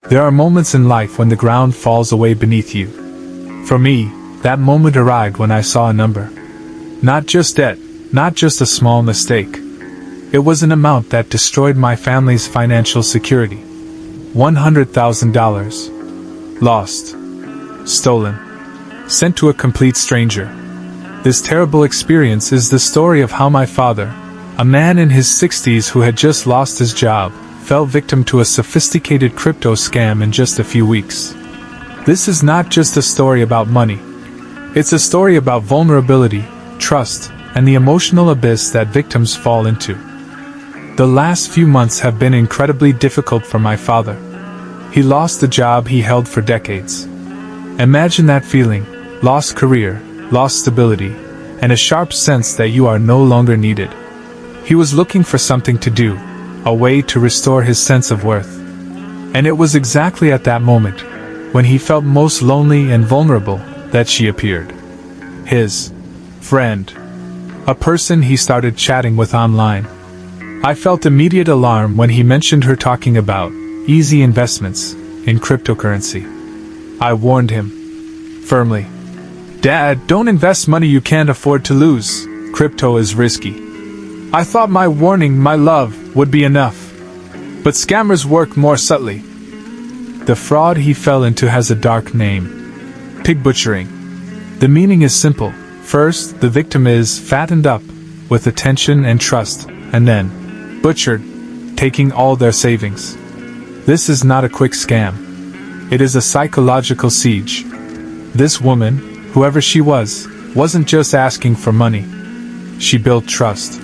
There are moments in life when the ground falls away beneath you. For me, that moment arrived when I saw a number. Not just debt, not just a small mistake. It was an amount that destroyed my family's financial security. $100,000. Lost. Stolen. Sent to a complete stranger. This terrible experience is the story of how my father, a man in his 60s who had just lost his job, fell victim to a sophisticated crypto scam in just a few weeks. This is not just a story about money. It's a story about vulnerability, trust, and the emotional abyss that victims fall into. The last few months have been incredibly difficult for my father. He lost the job he held for decades. Imagine that feeling: lost career, lost stability, and a sharp sense that you are no longer needed. He was looking for something to do, a way to restore his sense of worth. And it was exactly at that moment, when he felt most lonely and vulnerable, that she appeared. His friend. A person he started chatting with online. I felt immediate alarm when he mentioned her talking about easy investments in cryptocurrency. I warned him firmly. Dad, don't invest money you can't afford to lose. Crypto is risky. I thought my warning, my love, would be enough. But scammers work more subtly. The fraud he fell into has a dark name: pig butchering. The meaning is simple. First, the victim is fattened up with attention and trust, and then butchered, taking all their savings. This is not a quick scam. It is a psychological siege. This woman, whoever she was, wasn't just asking for money. She built trust.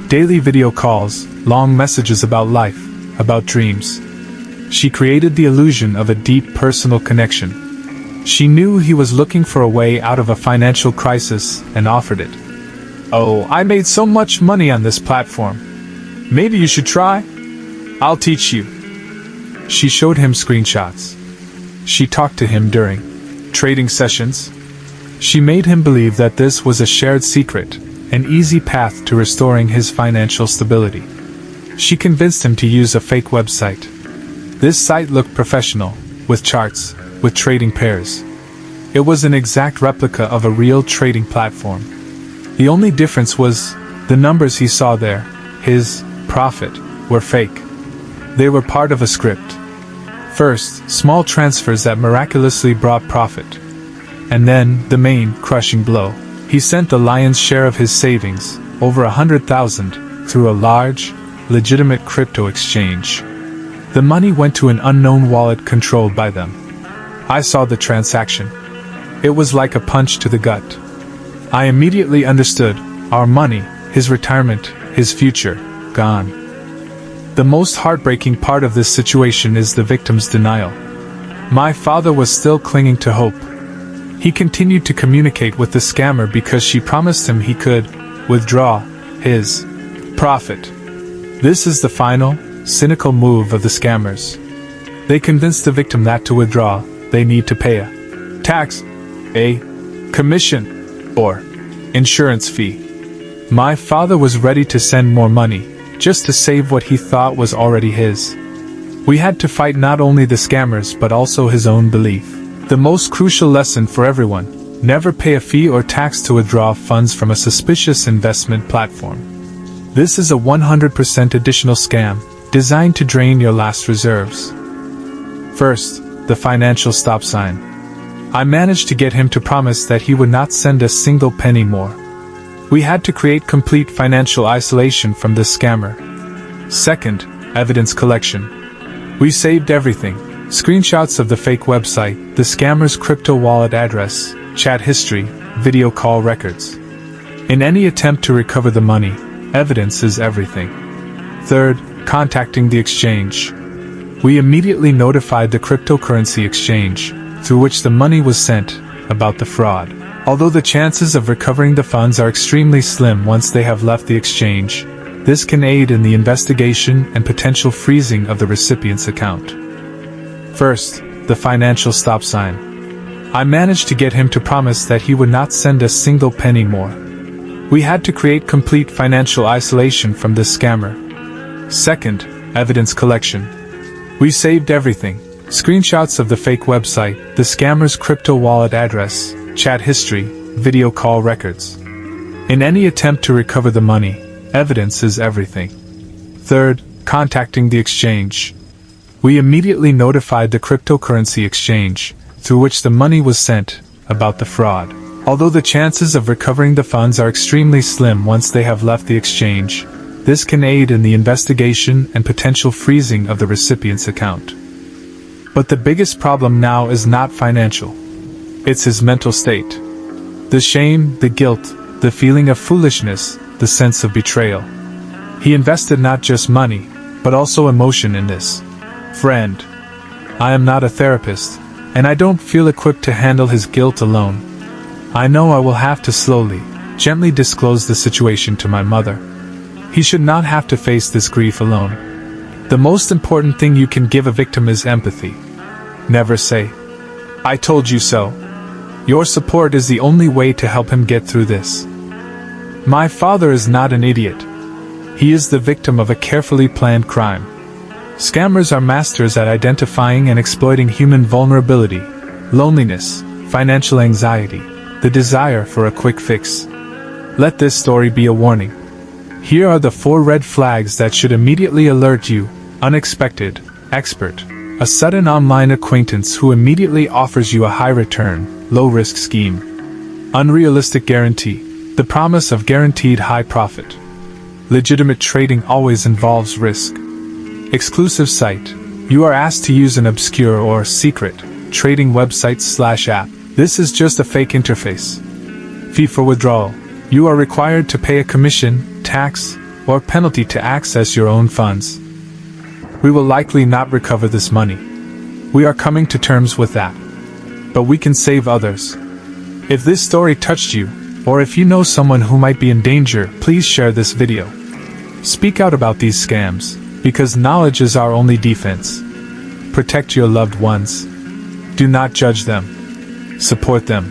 Daily video calls, long messages about life, about dreams. She created the illusion of a deep personal connection. She knew he was looking for a way out of a financial crisis and offered it. Oh, I made so much money on this platform. Maybe you should try? I'll teach you. She showed him screenshots. She talked to him during trading sessions. She made him believe that this was a shared secret, an easy path to restoring his financial stability. She convinced him to use a fake website. This site looked professional, with charts, with trading pairs. It was an exact replica of a real trading platform. The only difference was the numbers he saw there, his profit, were fake. They were part of a script. First, small transfers that miraculously brought profit. And then, the main, crushing blow. He sent the lion's share of his savings, over 100,000, through a large, legitimate crypto exchange. The money went to an unknown wallet controlled by them. I saw the transaction. It was like a punch to the gut. I immediately understood: our money, his retirement, his future, gone. The most heartbreaking part of this situation is the victim's denial. My father was still clinging to hope. He continued to communicate with the scammer because she promised him he could withdraw his profit. This is the final, cynical move of the scammers. They convince the victim that to withdraw, they need to pay a tax, a commission, or insurance fee. My father was ready to send more money, just to save what he thought was already his. We had to fight not only the scammers but also his own belief. The most crucial lesson for everyone: never pay a fee or tax to withdraw funds from a suspicious investment platform. This is a 100% additional scam, designed to drain your last reserves. First, the financial stop sign. I managed to get him to promise that he would not send a single penny more. We had to create complete financial isolation from this scammer. Second, evidence collection. We saved everything: screenshots of the fake website, the scammer's crypto wallet address, chat history, video call records. In any attempt to recover the money, evidence is everything. Third, contacting the exchange. We immediately notified the cryptocurrency exchange, through which the money was sent, about the fraud. Although the chances of recovering the funds are extremely slim once they have left the exchange, this can aid in the investigation and potential freezing of the recipient's account. First, the financial stop sign. I managed to get him to promise that he would not send a single penny more. We had to create complete financial isolation from this scammer. Second, evidence collection. We saved everything: Screenshots of the fake website, the scammer's crypto wallet address, chat history, video call records. In any attempt to recover the money, evidence is everything. Third, contacting the exchange. We immediately notified the cryptocurrency exchange, through which the money was sent, about the fraud. Although the chances of recovering the funds are extremely slim once they have left the exchange, this can aid in the investigation and potential freezing of the recipient's account. But the biggest problem now is not financial. It's his mental state. The shame, the guilt, the feeling of foolishness, the sense of betrayal. He invested not just money, but also emotion in this. Friend, I am not a therapist, and I don't feel equipped to handle his guilt alone. I know I will have to slowly, gently disclose the situation to my mother. He should not have to face this grief alone. The most important thing you can give a victim is empathy. Never say, "I told you so." Your support is the only way to help him get through this. My father is not an idiot. He is the victim of a carefully planned crime. Scammers are masters at identifying and exploiting human vulnerability, loneliness, financial anxiety, the desire for a quick fix. Let this story be a warning. Here are the 4 red flags that should immediately alert you. Unexpected, expert, a sudden online acquaintance who immediately offers you a high return, low risk scheme. Unrealistic guarantee, the promise of guaranteed high profit. Legitimate trading always involves risk. Exclusive site, you are asked to use an obscure or secret trading website/app. This is just a fake interface. Fee for withdrawal, you are required to pay a commission, tax, or penalty to access your own funds. We will likely not recover this money. We are coming to terms with that. But we can save others. If this story touched you, or if you know someone who might be in danger, please share this video. Speak out about these scams, because knowledge is our only defense. Protect your loved ones. Do not judge them. Support them.